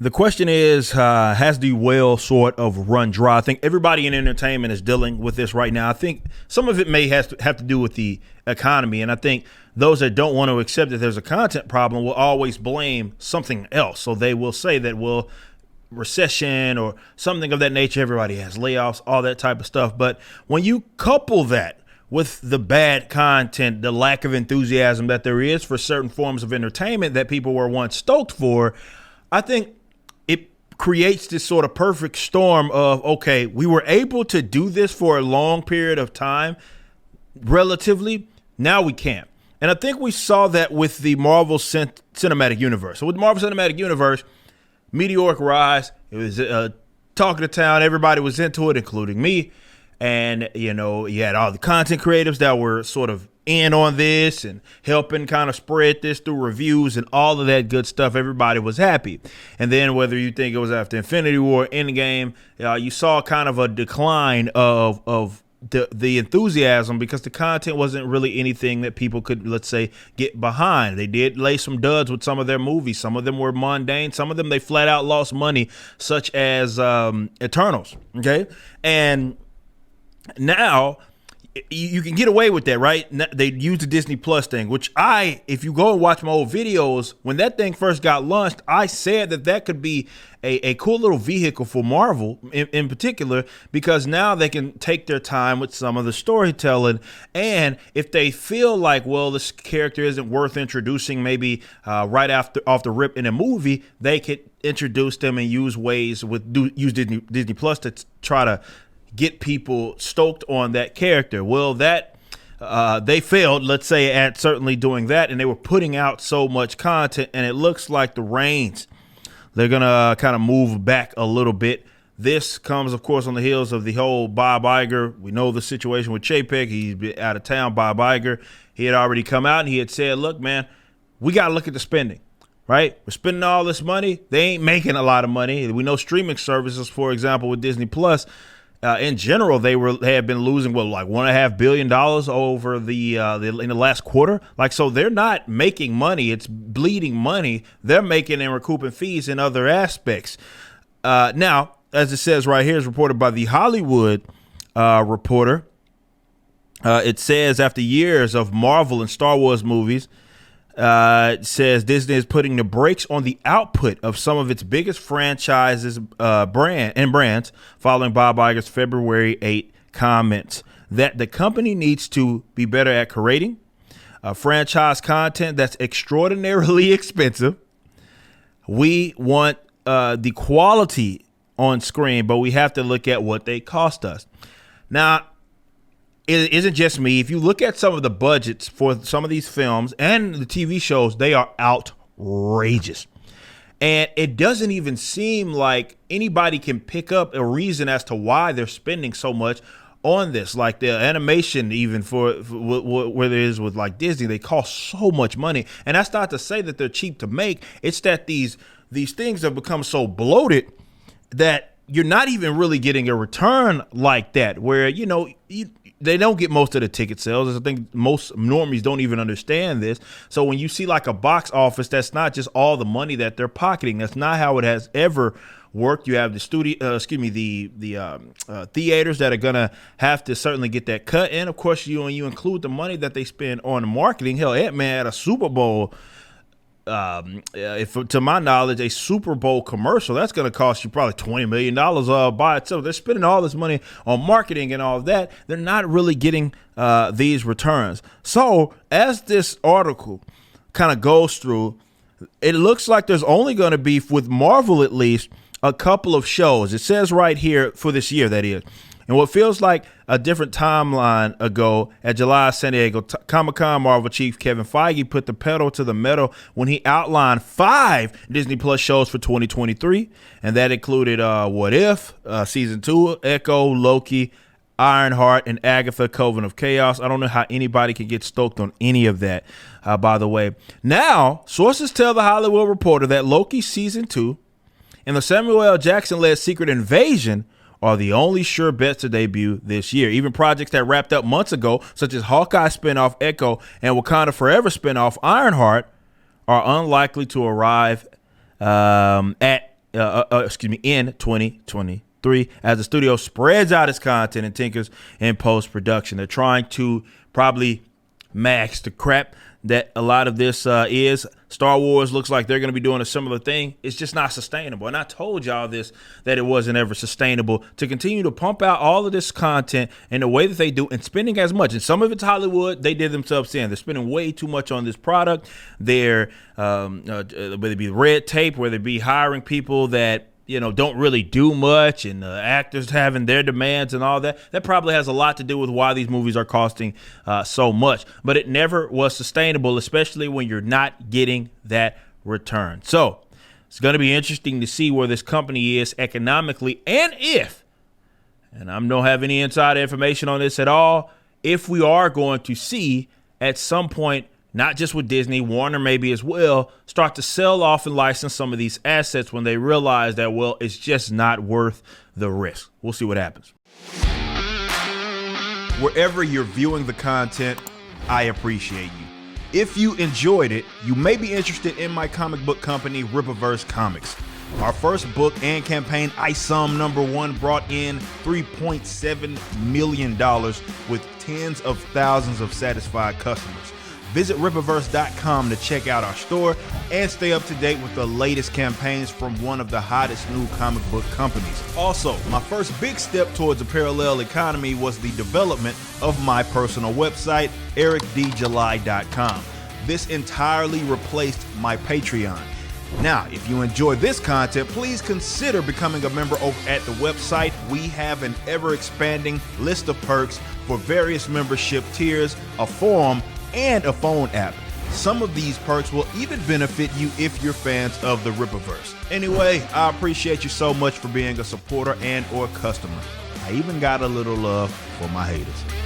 The question is, has the well sort of run dry? I think everybody in entertainment is dealing with this right now. I think some of it may have to do with the economy. And I think those that don't want to accept that there's a content problem will always blame something else. So they will say that, well, recession or something of that nature. Everybody has layoffs, all that type of stuff. But when you couple that with the bad content, the lack of enthusiasm that there is for certain forms of entertainment that people were once stoked for, I think it creates this sort of perfect storm of, okay, we were able to do this for a long period of time, relatively. Now we can't. And I think we saw that with the Marvel Cinematic Universe. So with the Marvel Cinematic Universe, meteoric rise, it was talk of the town. Everybody was into it, including me. And, you know, you had all the content creatives that were sort of in on this and helping kind of spread this through reviews and all of that good stuff. Everybody was happy. And then whether you think it was after Infinity War, Endgame, you saw kind of a decline of the enthusiasm because the content wasn't really anything that people could, let's say, get behind. They did lay some duds with some of their movies. Some of them were mundane. Some of them, they flat out lost money, such as Eternals. Okay. And now you can get away with that, right? They use the Disney Plus thing, which if you go and watch my old videos, when that thing first got launched, I said that could be a cool little vehicle for Marvel in particular, because now they can take their time with some of the storytelling. And if they feel like, well, this character isn't worth introducing maybe right off the rip in a movie, they could introduce them and use Disney Plus to try to get people stoked on that character. Well, they failed, let's say, at certainly doing that, and they were putting out so much content, and it looks like the reins, they're going to kind of move back a little bit. This comes, of course, on the heels of the whole Bob Iger. We know the situation with Chapek. He's been out of town. Bob Iger, he had already come out and he had said, look, man, we got to look at the spending. Right? We're spending all this money. They ain't making a lot of money. We know streaming services, for example, with Disney Plus, in general, they had been losing like $1.5 billion over in the last quarter. Like, so they're not making money; it's bleeding money. They're making and recouping fees in other aspects. Now, as it says right here, is reported by the Hollywood Reporter. It says after years of Marvel and Star Wars movies, it says Disney is putting the brakes on the output of some of its biggest franchises brands following Bob Iger's February 8 comments that the company needs to be better at creating franchise content that's extraordinarily expensive. We want the quality on screen, but we have to look at what they cost us. Now, it isn't just me. If you look at some of the budgets for some of these films and the TV shows, they are outrageous. And it doesn't even seem like anybody can pick up a reason as to why they're spending so much on this. Like the animation, even for where there is with like Disney, they cost so much money. And that's not to say that they're cheap to make. It's that these things have become so bloated that you're not even really getting a return like that, where, you know, they don't get most of the ticket sales. I think most normies don't even understand this. So when you see like a box office, that's not just all the money that they're pocketing. That's not how it has ever worked. You have the theaters that are gonna have to certainly get that cut, and of course you include the money that they spend on marketing. Hell, Ant-Man at a Super Bowl. If to my knowledge, a Super Bowl commercial, that's going to cost you probably $20 million by itself. They're spending all this money on marketing and all of that. They're not really getting these returns. So as this article kind of goes through, it looks like there's only going to be, with Marvel at least, a couple of shows. It says right here for this year, that is. And what feels like a different timeline ago at July San Diego Comic-Con, Marvel chief Kevin Feige put the pedal to the metal when he outlined 5 Disney Plus shows for 2023. And that included What If, Season 2, Echo, Loki, Ironheart, and Agatha, Coven of Chaos. I don't know how anybody can get stoked on any of that, by the way. Now, sources tell the Hollywood Reporter that Loki Season 2 and the Samuel L. Jackson-led Secret Invasion are the only sure bets to debut this year. Even projects that wrapped up months ago, such as Hawkeye spinoff Echo and Wakanda Forever spinoff Ironheart, are unlikely to arrive at in 2023 as the studio spreads out its content and tinkers in post-production. They're trying to probably max the crap that a lot of this is. Star Wars looks like they're going to be doing a similar thing. It's just not sustainable. And I told y'all this, that it wasn't ever sustainable to continue to pump out all of this content in the way that they do and spending as much. And some of it's Hollywood. They did themselves in. They're spending way too much on this product. They're, whether it be red tape, whether it be hiring people that, don't really do much, and actors having their demands and all that. That probably has a lot to do with why these movies are costing so much. But it never was sustainable, especially when you're not getting that return. So it's going to be interesting to see where this company is economically, and I don't have any inside information on this at all, if we are going to see at some point, not just with Disney, Warner maybe as well, start to sell off and license some of these assets when they realize that, well, it's just not worth the risk. We'll see what happens. Wherever you're viewing the content, I appreciate you. If you enjoyed it, you may be interested in my comic book company, Rippaverse Comics. Our first book and campaign, ISOM #1, brought in $3.7 million with tens of thousands of satisfied customers. Visit Rippaverse.com to check out our store and stay up to date with the latest campaigns from one of the hottest new comic book companies. Also, my first big step towards a parallel economy was the development of my personal website, ericdjuly.com. This entirely replaced my Patreon. Now, if you enjoy this content, please consider becoming a member over at the website. We have an ever-expanding list of perks for various membership tiers, a forum, and a phone app. Some of these perks will even benefit you if you're fans of the Rippaverse. Anyway, I appreciate you so much for being a supporter and or customer. I even got a little love for my haters.